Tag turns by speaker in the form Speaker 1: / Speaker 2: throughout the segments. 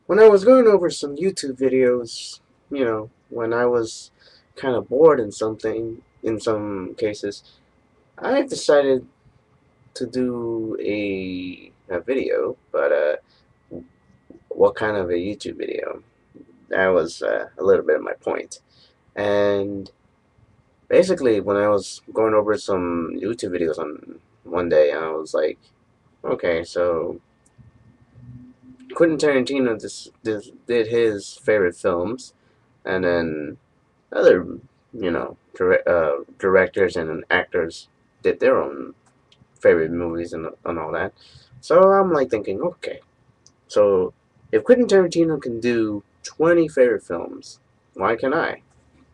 Speaker 1: When I was going over some YouTube videos, when I was kind of bored in something, in some cases, I decided to do a video, but what kind of a YouTube video? That was a little bit of my point. And basically, when I was going over some YouTube videos on one day, I was like, okay, so Quentin Tarantino did his favorite films, and then other, directors and actors did their own favorite movies and all that. So I'm like thinking, okay, so if Quentin Tarantino can do 20 favorite films, why can't I?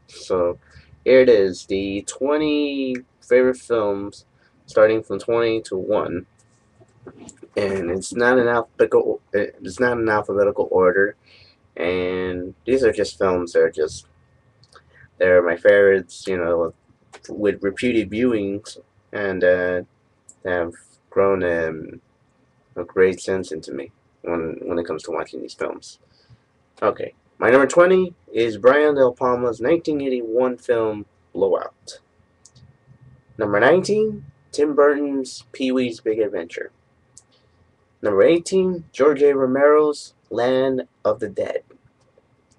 Speaker 1: So here it is, the 20 favorite films, starting from 20 to 1, and it's not an alphabetical order, and these are just films that are just they're my favorites, with repeated viewings, and have grown a great sense into me when it comes to watching these films. Okay, my number 20 is Brian De Palma's 1981 film Blowout. Number 19, Tim Burton's Pee-wee's Big Adventure. Number 18, George A. Romero's Land of the Dead.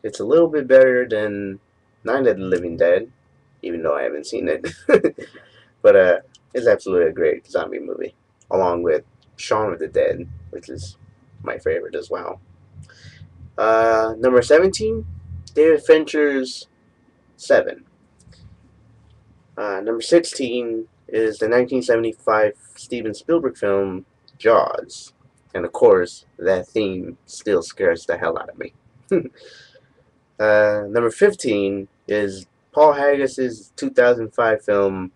Speaker 1: It's a little bit better than Night of the Living Dead, even though I haven't seen it. But it's absolutely a great zombie movie, along with Shaun of the Dead, which is my favorite as well. Number 17, David Fincher's Seven. Number 16 is the 1975 Steven Spielberg film Jaws. And of course, that theme still scares the hell out of me. Number 15 is Paul Haggis's 2005 film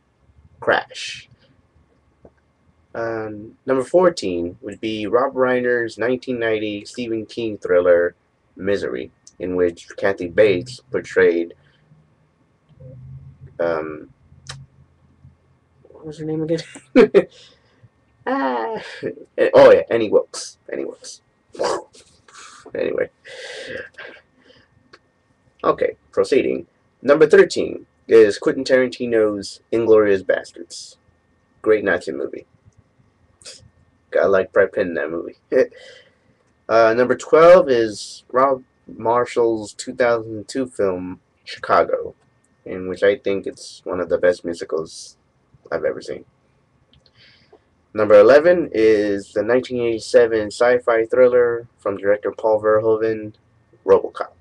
Speaker 1: Crash. Number 14 would be Rob Reiner's 1990 Stephen King thriller Misery, in which Kathy Bates portrayed, um, what was her name again? ah, oh yeah, Annie Wilkes. Annie Wilkes. Anyway, okay, proceeding. Number 13 is Quentin Tarantino's Inglorious Basterds. Great Nazi movie. I like Brad Pitt in that movie. Number 12 is Rob Marshall's 2002 film Chicago, in which I think it's one of the best musicals I've ever seen. Number 11 is the 1987 sci-fi thriller from director Paul Verhoeven, Robocop.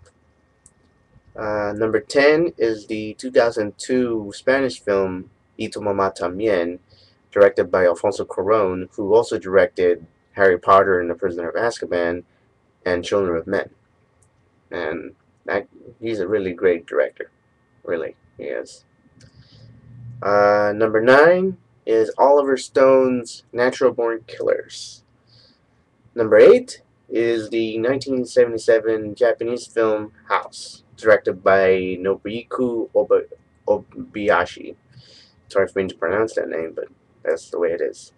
Speaker 1: Number 10 is the 2002 Spanish film Tu Mama Tambien, directed by Alfonso Cuarón, who also directed Harry Potter and the Prisoner of Azkaban and Children of Men. And he's a really great director. Really, he is. Number 9 is Oliver Stone's Natural Born Killers. Number 8 is the 1977 Japanese film House, directed by Nobuyuki Obayashi. Sorry for me to pronounce that name, but that's the way it is.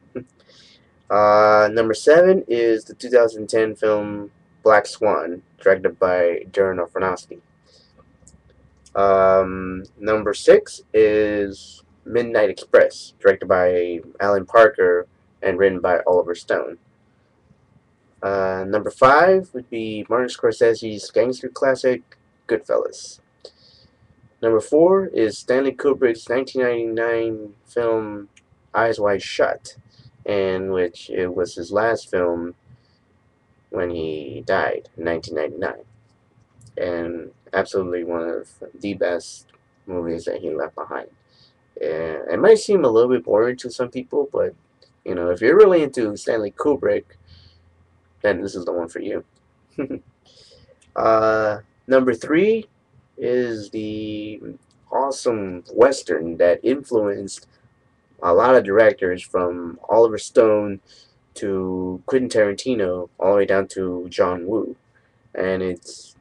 Speaker 1: Number 7 is the 2010 film Black Swan, directed by Darren Aronofsky. Number 6 is Midnight Express, directed by Alan Parker and written by Oliver Stone. Number 5 would be Martin Scorsese's gangster classic, Goodfellas. Number 4 is Stanley Kubrick's 1999 film Eyes Wide Shut, in which it was his last film when he died in 1999. And absolutely one of the best movies that he left behind. It might seem a little bit boring to some people, but if you're really into Stanley Kubrick, then this is the one for you. Number 3 is the awesome Western that influenced a lot of directors from Oliver Stone to Quentin Tarantino all the way down to John Woo. And it's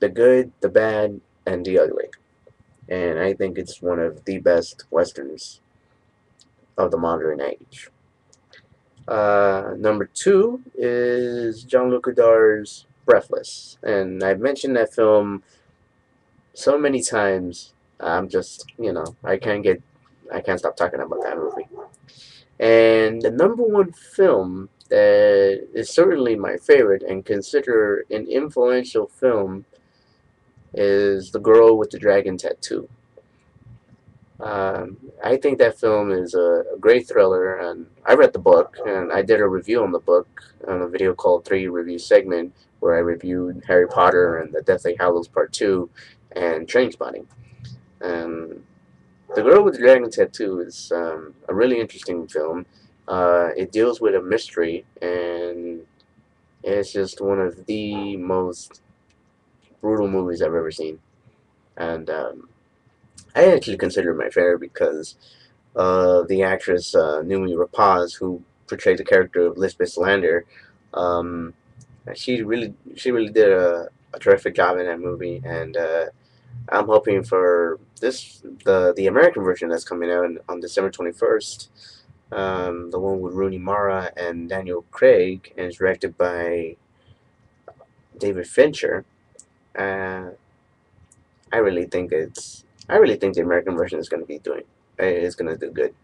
Speaker 1: the good, the bad, and the ugly. And I think it's one of the best Westerns of the modern age. Number 2 is Jean-Luc Godard's Breathless, and I've mentioned that film so many times. I'm just, I can't stop talking about that movie. And the number one film that is certainly my favorite and considered an influential film is The Girl with the Dragon Tattoo. I think that film is a great thriller, and I read the book, and I did a review on the book on a video called 3 Review Segment, where I reviewed Harry Potter and the Deathly Hallows Part 2 and Trainspotting. And The Girl with the Dragon Tattoo is a really interesting film. It deals with a mystery, and it's just one of the most brutal movies I've ever seen. And I actually consider it my favorite because the actress Numi Rapaz, who portrayed the character of Lisbeth Salander. Um, she really did a terrific job in that movie, and I'm hoping for the American version that's coming out on December 21st. The one with Rooney Mara and Daniel Craig, and it's directed by David Fincher. Uh, I really think the American version is going to be doing. It's going to do good.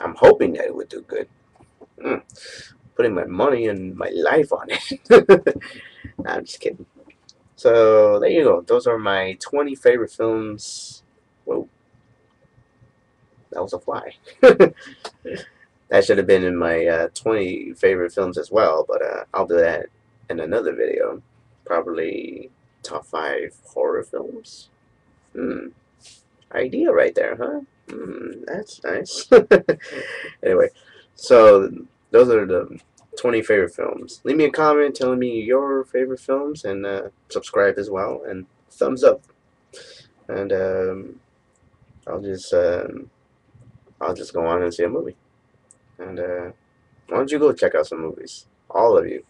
Speaker 1: I'm hoping that it would do good. Mm, putting my money and my life on it. I'm just kidding. So there you go. Those are my 20 favorite films. Whoa, that was a fly. That should have been in my 20 favorite films as well, but I'll do that in another video. Probably top 5 horror films. Hmm. Idea right there, huh? That's nice. Anyway, so those are the 20 favorite films. Leave me a comment telling me your favorite films, and subscribe as well, and thumbs up. And I'll just I'll just go on and see a movie. And why don't you go check out some movies? All of you.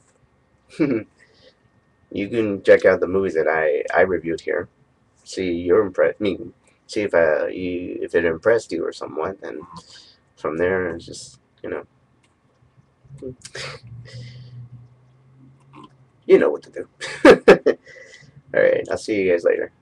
Speaker 1: You can check out the movies that I reviewed here. See you're impressed. See if it impressed you or somewhat, and from there it's just you know what to do. All right, I'll see you guys later.